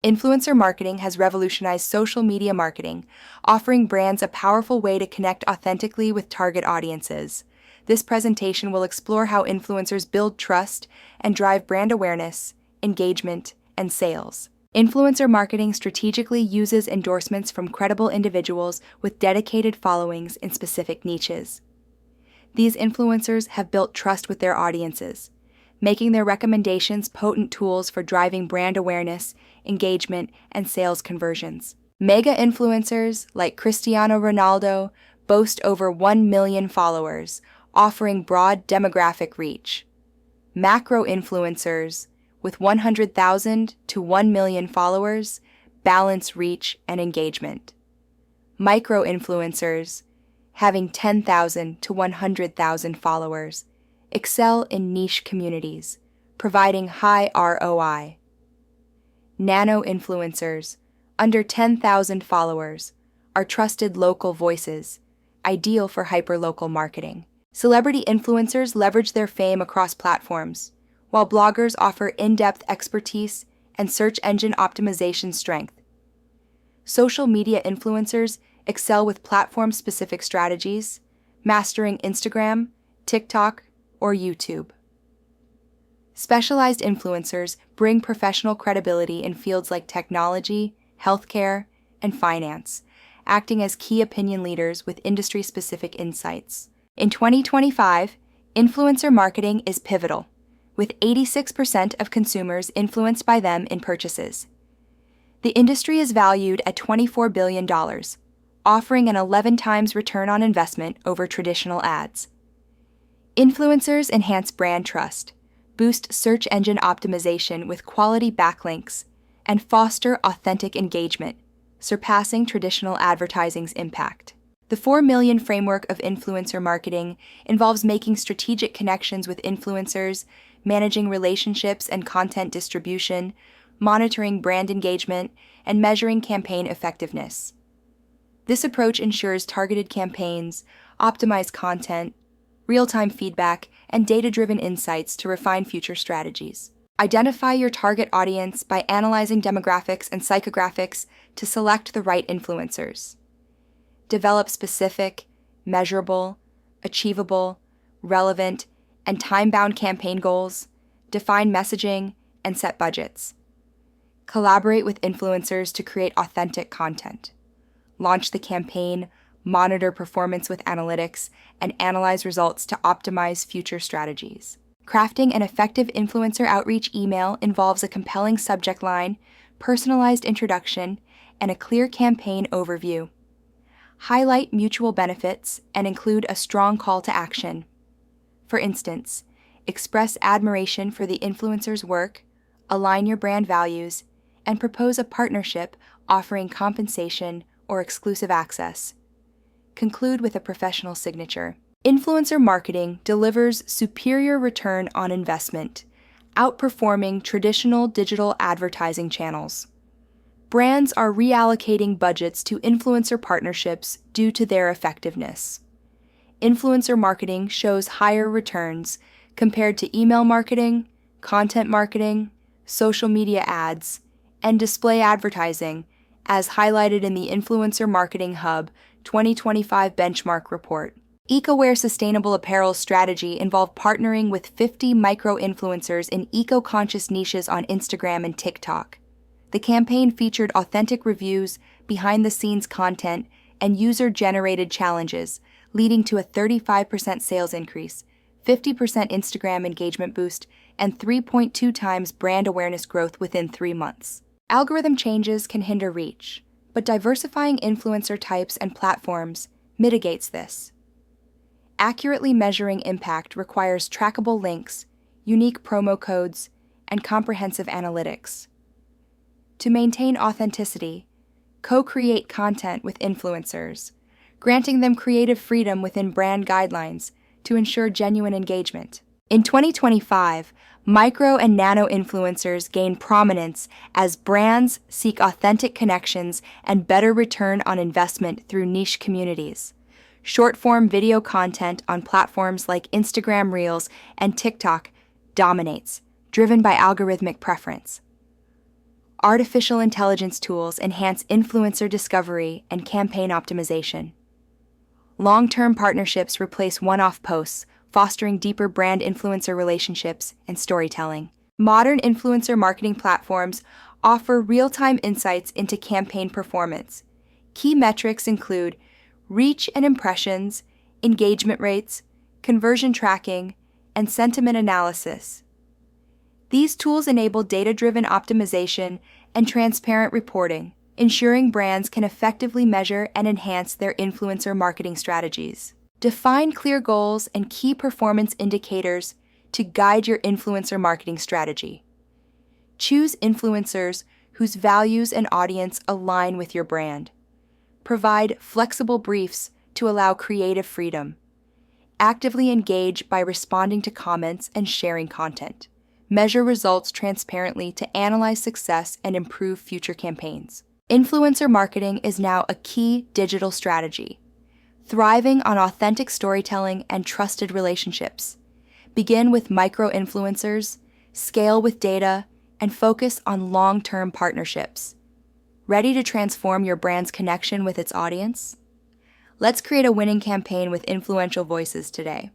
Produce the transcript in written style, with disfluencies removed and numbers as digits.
Influencer marketing has revolutionized social media marketing, offering brands a powerful way to connect authentically with target audiences. This presentation will explore how influencers build trust and drive brand awareness, engagement, and sales. Influencer marketing strategically uses endorsements from credible individuals with dedicated followings in specific niches. These influencers have built trust with their audiences, making their recommendations potent tools for driving brand awareness, engagement, and sales conversions. Mega influencers like Cristiano Ronaldo boast over 1 million followers, offering broad demographic reach. Macro influencers, with 100,000 to 1 million followers, balance reach and engagement. Micro influencers, having 10,000 to 100,000 followers, excel in niche communities, providing high ROI. Nano influencers, under 10,000 followers, are trusted local voices, ideal for hyperlocal marketing. Celebrity influencers leverage their fame across platforms, while bloggers offer in-depth expertise and search engine optimization strength. Social media influencers excel with platform-specific strategies, mastering Instagram, TikTok, or YouTube. Specialized influencers bring professional credibility in fields like technology, healthcare, and finance, acting as key opinion leaders with industry-specific insights. In 2025, influencer marketing is pivotal, with 86% of consumers influenced by them in purchases. The industry is valued at $24 billion, offering an 11 times return on investment over traditional ads. Influencers enhance brand trust, boost search engine optimization with quality backlinks, and foster authentic engagement, surpassing traditional advertising's impact. The 4 Million framework of influencer marketing involves making strategic connections with influencers, managing relationships and content distribution, monitoring brand engagement, and measuring campaign effectiveness. This approach ensures targeted campaigns, optimized content, real-time feedback, and data-driven insights to refine future strategies. Identify your target audience by analyzing demographics and psychographics to select the right influencers. Develop specific, measurable, achievable, relevant, and time-bound campaign goals, define messaging, and set budgets. Collaborate with influencers to create authentic content. Launch the campaign, monitor performance with analytics, and analyze results to optimize future strategies. Crafting an effective influencer outreach email involves a compelling subject line, personalized introduction, and a clear campaign overview. Highlight mutual benefits and include a strong call to action. For instance, express admiration for the influencer's work, align your brand values, and propose a partnership offering compensation or exclusive access. Conclude with a professional signature. Influencer marketing delivers superior return on investment, outperforming traditional digital advertising channels. Brands are reallocating budgets to influencer partnerships due to their effectiveness. Influencer marketing shows higher returns compared to email marketing, content marketing, social media ads, and display advertising, as highlighted in the Influencer Marketing Hub 2025 Benchmark Report. EcoWare Sustainable Apparel's strategy involved partnering with 50 micro-influencers in eco-conscious niches on Instagram and TikTok. The campaign featured authentic reviews, behind-the-scenes content, and user-generated challenges, leading to a 35% sales increase, 50% Instagram engagement boost, and 3.2 times brand awareness growth within 3 months. Algorithm changes can hinder reach, but diversifying influencer types and platforms mitigates this. Accurately measuring impact requires trackable links, unique promo codes, and comprehensive analytics. To maintain authenticity, co-create content with influencers, granting them creative freedom within brand guidelines to ensure genuine engagement. In 2025, micro and nano influencers gain prominence as brands seek authentic connections and better return on investment through niche communities. Short-form video content on platforms like Instagram Reels and TikTok dominates, driven by algorithmic preference. Artificial intelligence tools enhance influencer discovery and campaign optimization. Long-term partnerships replace one-off posts, fostering deeper brand influencer relationships and storytelling. Modern influencer marketing platforms offer real-time insights into campaign performance. Key metrics include reach and impressions, engagement rates, conversion tracking, and sentiment analysis. These tools enable data-driven optimization and transparent reporting, ensuring brands can effectively measure and enhance their influencer marketing strategies. Define clear goals and key performance indicators to guide your influencer marketing strategy. Choose influencers whose values and audience align with your brand. Provide flexible briefs to allow creative freedom. Actively engage by responding to comments and sharing content. Measure results transparently to analyze success and improve future campaigns. Influencer marketing is now a key digital strategy, thriving on authentic storytelling and trusted relationships. Begin with micro-influencers, scale with data, and focus on long-term partnerships. Ready to transform your brand's connection with its audience? Let's create a winning campaign with influential voices today.